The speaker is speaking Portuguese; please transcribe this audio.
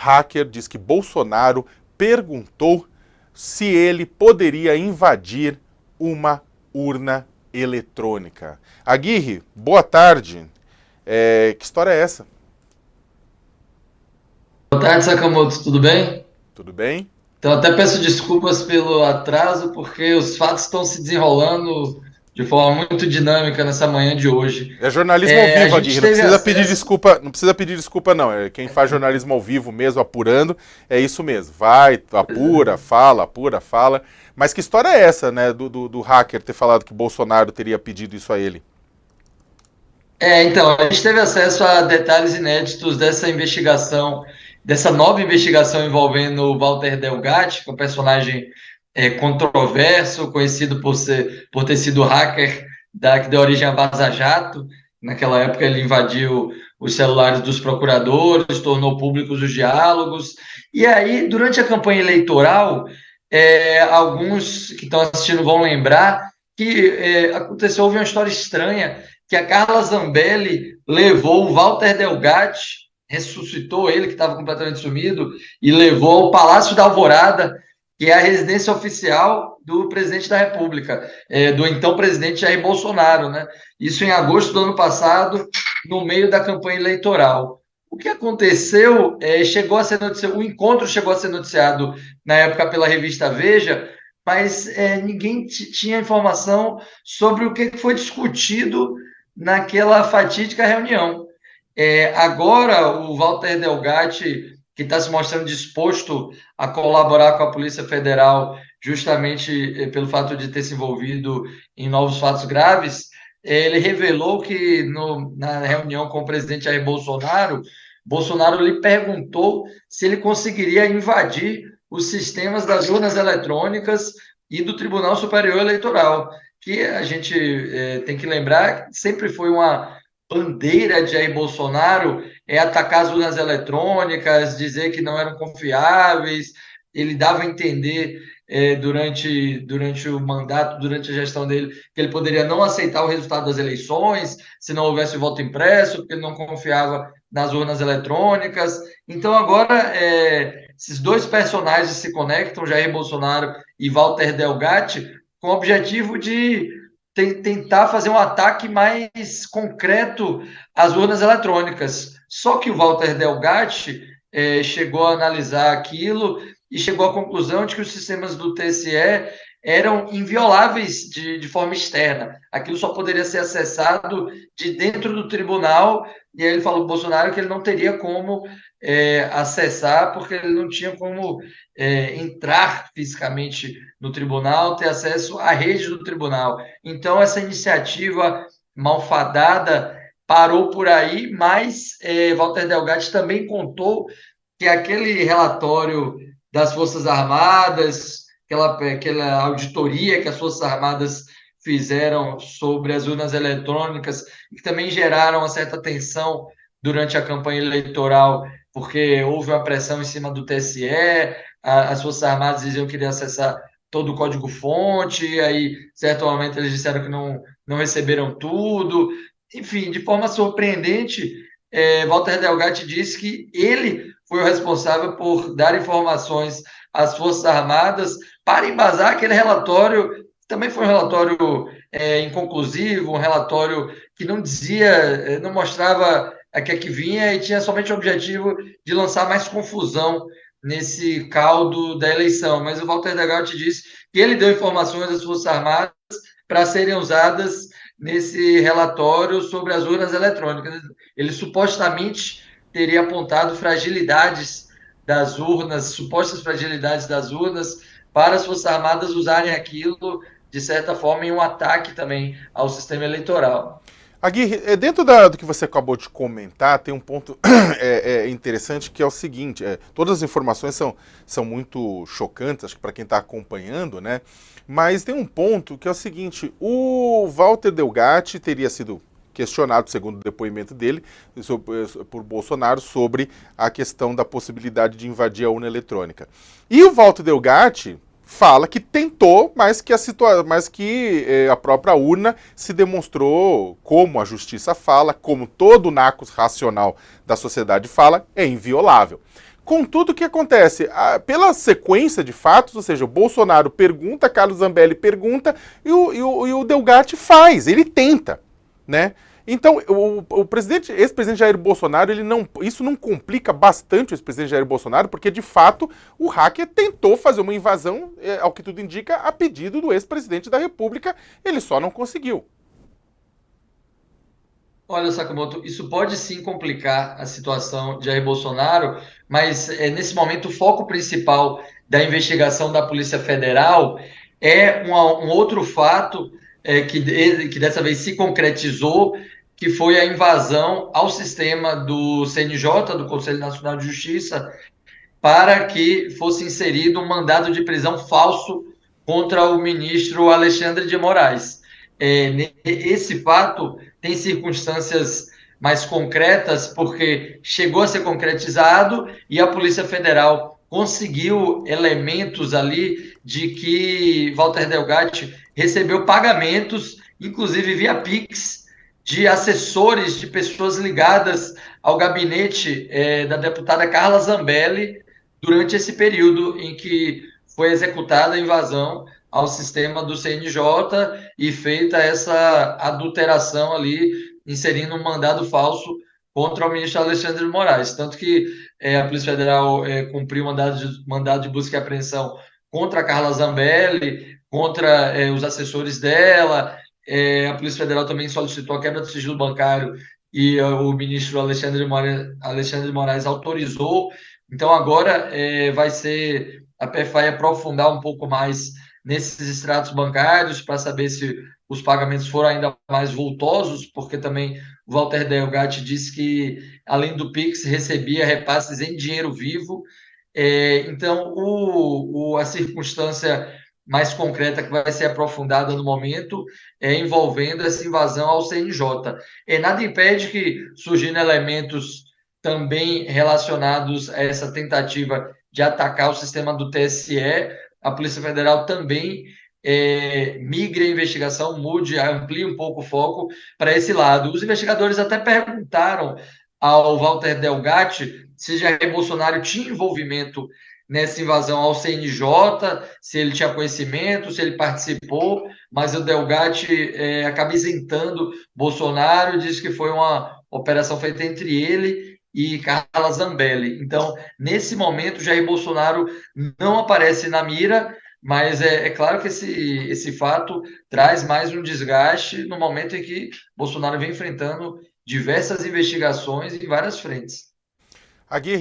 hacker diz que Bolsonaro perguntou se ele poderia invadir uma urna eletrônica. Aguirre, boa tarde. Que história é essa? Boa tarde, Sakamoto, tudo bem? Tudo bem? Então, até peço desculpas pelo atraso, porque os fatos estão se desenrolando de forma muito dinâmica nessa manhã de hoje. É jornalismo ao A vivo, gente Aguirre. Não teve precisa pedir acesso. desculpa, não precisa pedir desculpa, não. Quem faz jornalismo ao vivo mesmo, apurando, é isso mesmo. Vai, apura, fala. Mas que história é essa, né? Do hacker ter falado que Bolsonaro teria pedido isso a ele? Então, a gente teve acesso a detalhes inéditos dessa investigação, dessa nova investigação envolvendo o Walter Delgatti, que é um personagem controverso, conhecido por ter sido hacker que deu origem à Vaza Jato. Naquela época, ele invadiu os celulares dos procuradores, tornou públicos os diálogos. E aí, durante a campanha eleitoral, alguns que estão assistindo vão lembrar que houve uma história estranha que a Carla Zambelli levou o Walter Delgatti, ressuscitou ele, que estava completamente sumido, e levou ao Palácio da Alvorada, que é a residência oficial do presidente da República, do então presidente Jair Bolsonaro, né? Isso em agosto do ano passado, no meio da campanha eleitoral. O que aconteceu, chegou a ser noticiado, o encontro chegou a ser noticiado na época pela revista Veja, mas ninguém tinha informação sobre o que foi discutido naquela fatídica reunião. Agora, o Walter Delgatti, que está se mostrando disposto a colaborar com a Polícia Federal, justamente pelo fato de ter se envolvido em novos fatos graves, ele revelou que na reunião com o presidente Jair Bolsonaro, Bolsonaro lhe perguntou se ele conseguiria invadir os sistemas das urnas eletrônicas e do Tribunal Superior Eleitoral, que a gente tem que lembrar, sempre foi uma bandeira de Jair Bolsonaro atacar as urnas eletrônicas, dizer que não eram confiáveis. Ele dava a entender durante o mandato, durante a gestão dele, que ele poderia não aceitar o resultado das eleições se não houvesse voto impresso, porque ele não confiava nas urnas eletrônicas. Então, agora, esses dois personagens se conectam, Jair Bolsonaro e Walter Delgatti, com o objetivo de tentar fazer um ataque mais concreto às urnas eletrônicas. Só que o Walter Delgatti chegou a analisar aquilo e chegou à conclusão de que os sistemas do TSE eram invioláveis de forma externa. Aquilo só poderia ser acessado de dentro do tribunal, e aí ele falou para o Bolsonaro que ele não teria como acessar, porque ele não tinha como entrar fisicamente no tribunal, ter acesso à rede do tribunal. Então, essa iniciativa malfadada parou por aí, mas Walter Delgatti também contou que aquele relatório das Forças Armadas, aquela auditoria que as Forças Armadas fizeram sobre as urnas eletrônicas, que também geraram uma certa tensão durante a campanha eleitoral, porque houve uma pressão em cima do TSE, as Forças Armadas diziam que queriam acessar todo o código-fonte, e aí, certo momento, eles disseram que não receberam tudo. Enfim, de forma surpreendente, Walter Delgatti disse que ele foi o responsável por dar informações às Forças Armadas para embasar aquele relatório, que também foi um relatório inconclusivo, um relatório que não dizia, não mostrava a que é que vinha e tinha somente o objetivo de lançar mais confusão nesse caldo da eleição. Mas o Walter Delgatti disse que ele deu informações às Forças Armadas para serem usadas nesse relatório sobre as urnas eletrônicas. Ele supostamente teria apontado fragilidades das urnas, supostas fragilidades das urnas, para as Forças Armadas usarem aquilo, de certa forma, em um ataque também ao sistema eleitoral. Aguirre, dentro do que você acabou de comentar, tem um ponto interessante que é o seguinte: todas as informações são muito chocantes, acho que para quem está acompanhando, né? Mas tem um ponto que é o seguinte: o Walter Delgatti teria sido questionado, segundo o depoimento dele, por Bolsonaro, sobre a questão da possibilidade de invadir a urna eletrônica. E o Walter Delgatti fala que tentou, mas que a própria urna se demonstrou, como a justiça fala, como todo o nacus racional da sociedade fala, é inviolável. Contudo, o que acontece? Pela sequência de fatos, ou seja, o Bolsonaro pergunta, Carlos Zambelli pergunta, e o Delgatti faz, ele tenta, né? Então, o ex-presidente Jair Bolsonaro, isso não complica bastante o ex-presidente Jair Bolsonaro, porque, de fato, o hacker tentou fazer uma invasão, ao que tudo indica, a pedido do ex-presidente da República, ele só não conseguiu. Olha, Sakamoto, isso pode sim complicar a situação de Jair Bolsonaro, mas nesse momento o foco principal da investigação da Polícia Federal é um outro fato que dessa vez se concretizou, que foi a invasão ao sistema do CNJ, do Conselho Nacional de Justiça, para que fosse inserido um mandado de prisão falso contra o ministro Alexandre de Moraes. Esse fato tem circunstâncias mais concretas, porque chegou a ser concretizado e a Polícia Federal conseguiu elementos ali de que Walter Delgatti recebeu pagamentos, inclusive via Pix, de assessores, de pessoas ligadas ao gabinete da deputada Carla Zambelli, durante esse período em que foi executada a invasão ao sistema do CNJ e feita essa adulteração ali, inserindo um mandado falso contra o ministro Alexandre de Moraes. Tanto que a Polícia Federal cumpriu mandado de busca e apreensão contra a Carla Zambelli, contra os assessores dela. A Polícia Federal também solicitou a quebra do sigilo bancário e o ministro Alexandre de Moraes autorizou. Então, agora vai ser a PF aprofundar um pouco mais nesses extratos bancários para saber se os pagamentos foram ainda mais vultosos, porque também o Walter Delgatti disse que, além do Pix, recebia repasses em dinheiro vivo. Então, a circunstância mais concreta que vai ser aprofundada no momento é envolvendo essa invasão ao CNJ. Nada impede que, surgindo elementos também relacionados a essa tentativa de atacar o sistema do TSE, a Polícia Federal também migre a investigação, amplie um pouco o foco para esse lado. Os investigadores até perguntaram ao Walter Delgatti se Jair Bolsonaro tinha envolvimento nessa invasão ao CNJ, se ele tinha conhecimento, se ele participou, mas o Delgatti acaba isentando Bolsonaro, disse que foi uma operação feita entre ele e Carla Zambelli. Então, nesse momento, Jair Bolsonaro não aparece na mira, mas é claro que esse fato traz mais um desgaste no momento em que Bolsonaro vem enfrentando diversas investigações em várias frentes. Aguirre,